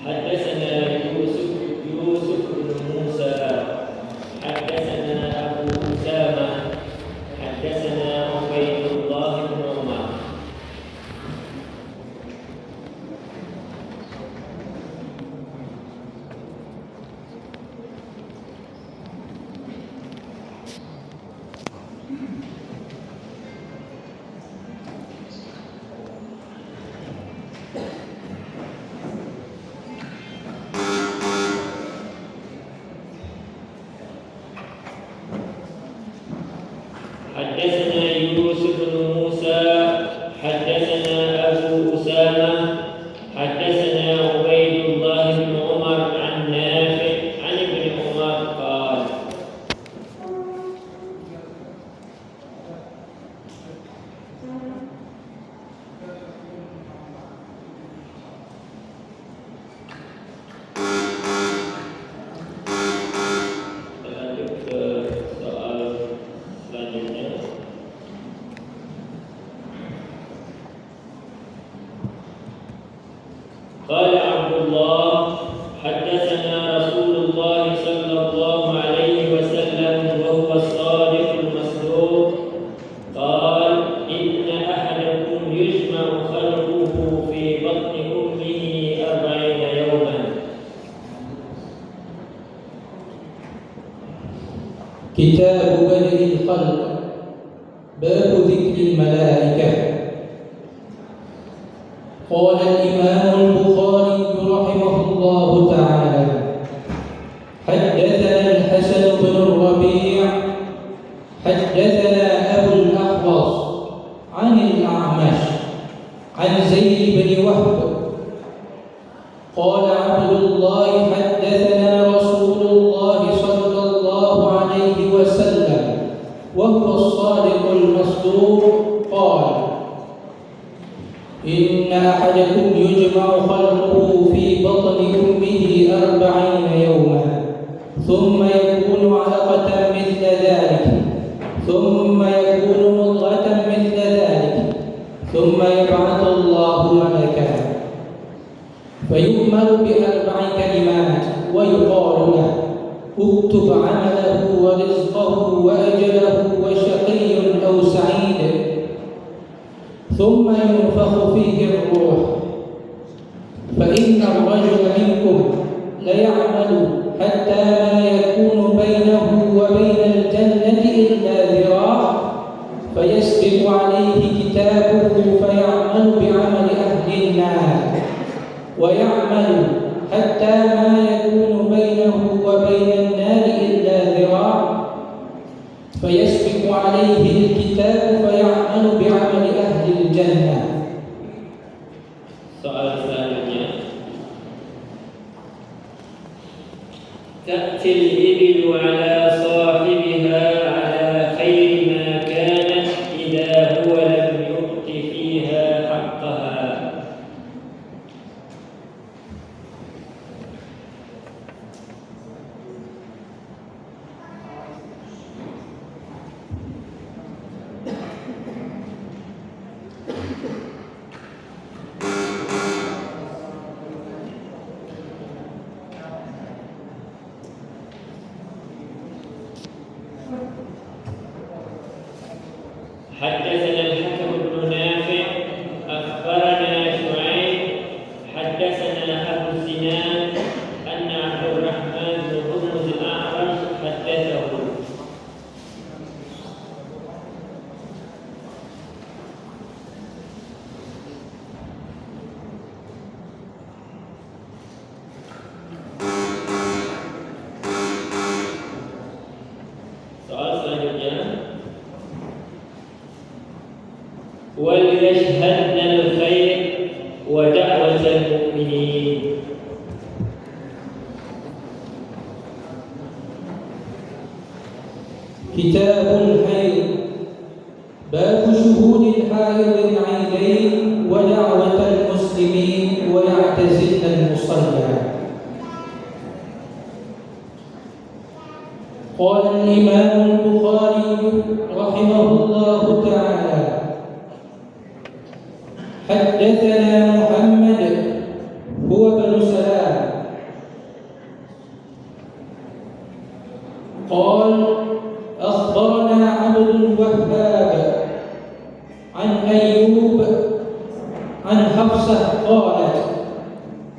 حدثنا يوسف بن موسى حدثنا أبو أسامة حدثنا عبيد الله بن عمر. حدثنا يوسف بن موسى حدثنا أبو أسامة حدثنا عبيد الله بن عمر عن نافع عن ابن عمر قال: قال عبد الله: حدثنا رسول الله صلى الله عليه وسلم وهو الصادق المصدوق قال: إن أحدكم يجمع خلقه في بطن أمه 40 يوما. كتاب بدء الخلق، باب ذكر الملائكة. قال الإمام البخاري رحمه الله تعالى: حدثنا الحسن بن الربيع حدثنا أبو الأحوص عن الأعمش عن زيد بن وهب قال عبد الله: حدثنا رسول الله صلى الله عليه وسلم وهو الصادق المصدوق قال: إن أحدكم يجمع خلقه في بطن أمه 40 يوما ثم يكون علقة مثل ذلك ثم يكون مضغة مثل ذلك ثم يبعث الله ملكا فيؤمر ب4 كلمات ويقال له: اكتب عمله ورزقه وأجله وشقي أو سعيد، ثم ينفخ فيه الروح، فإن الرجل منكم ليعمل حتى ما يكون بينه وبين الجنة إلا ذراع فيسبق عليه كتابه فيعمل بعمل أهل النار، ويعمل حتى ما يكون بينه وبين النار إلا ذراع فيسبق عليه الكتاب فيعمل بعمل أهل الجنة. Soal selanjutnya, تأتي الإبل على صاحبها على خير ما كانت إذا هو لم يؤت فيها حقها. حدثنا الحكم بن نافع أخبرنا شعيب حدثنا أبو الزناد أن عبد الرحمن بن هرمز الأعرج حدثه soal selanjutnya, وليشهدن الخير ودعوة المؤمنين. كتاب الحيض، باب شهود الحائض العيدين ودعوة المسلمين ويعتزلن المصلى. قال الإمام البخاري رحمه الله تعالى: حدثنا محمد هو بن سلام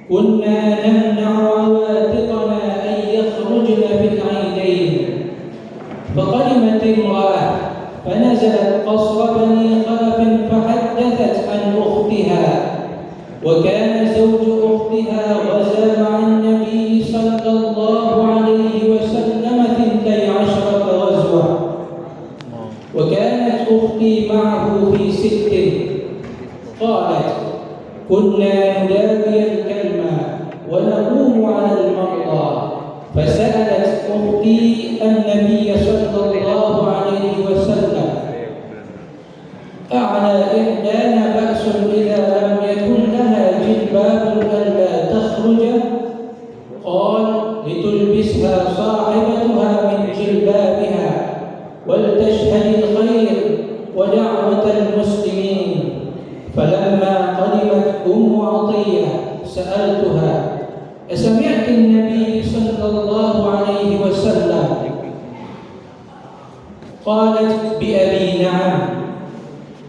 كنا نمنع عواتقنا أن يخرجن في العيدين. فقدمت امرأة فنزلت قصر بني خلف فحدثت عن أختها، وكان زوج أختها غزا مع النبي صلى الله عليه وسلم 12 غزوة، وكانت أختي معه في 6. قالت: كنا نداوي الكلمة ونقوم على المرضى، فسألت أختي النبي صلى الله عليه وسلم: أعلى إحدانا بأس إذا لم يكن لها جلباب ألا تخرج؟ قال: لتلبسها صاحبتها من جلبابها ولتشهد الخير ودعوة المسلمين. فلما قدمت أم عطية سألتها: أسمعت النبي صلى الله عليه وسلم؟ قالت: بأبي نعم.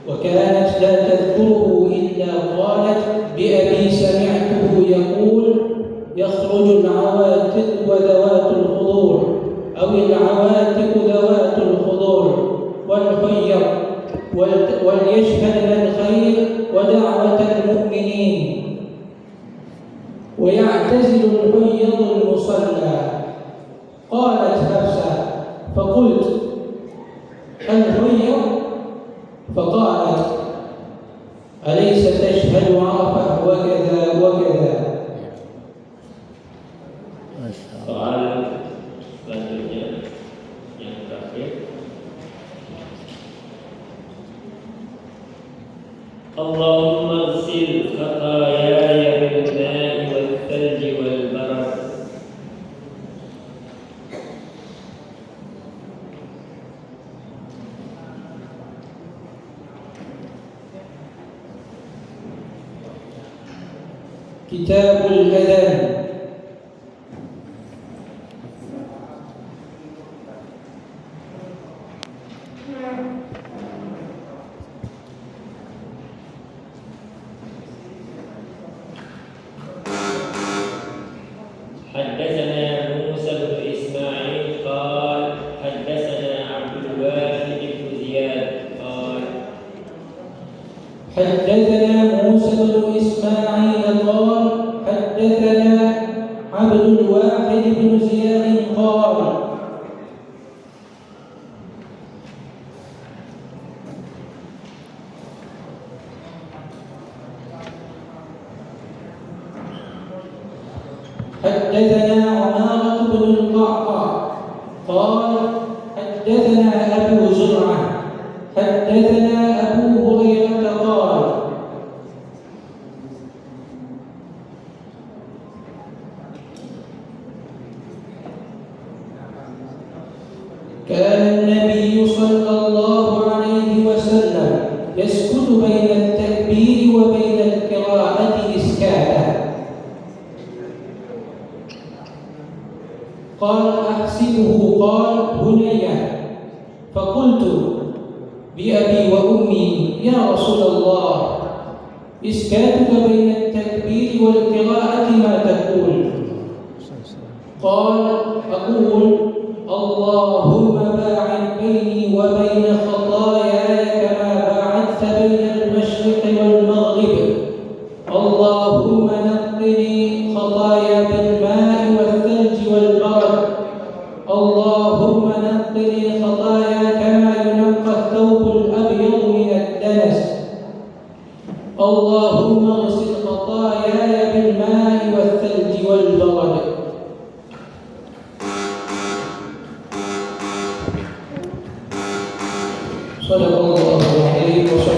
وكانت لا تذكره إلا قالت: بأبي سمعته يقول: يخرج العواتق وذوات الخضور، أو العواتق ذوات الخضور والحيض، وليشهدن الخير ودعوة المؤمنين، ويعتزل الحيض المصلى. قالت حفصة: فقلت: الحيض؟ فقالت: أليس تشهد عرفة وكذا وكذا؟ Soal selanjutnya yang terakhir. Allahumma ighsil khataayaya bil ma'i wal thalji wal barad. كتاب الأذان. حدثنا موسى بن إسماعيل قال حدثنا عبد الواحد بن زياد قال حدثنا موسى بن إسماعيل قال حدثنا عبد الواحد بن زياد قال حدثنا عمارة بن القعقاع قال حدثنا أبو زرعة حدثنا أبو هريرة قال كان النبي صلى الله عليه وسلم يسكت بين التكبير وبين القراءة إسكاتا. قال أحسبه قال بنية، فقلت بأبي وأمي يا رسول الله إسكاتك بين التكبير والقراءة ما تقول؟ قال أقول اللهم باعد بيني وبين خطاياي كما باعدت بين المشرق والمغرب، اللهم نقني خطايا بالماء والثلج والبرد، اللهم نقني خطايا كما ينقى الثوب الأبيض من الدنس، اللهم اغسل خطاياي بالماء والثلج والبرد. صدق الله العظيم وصدق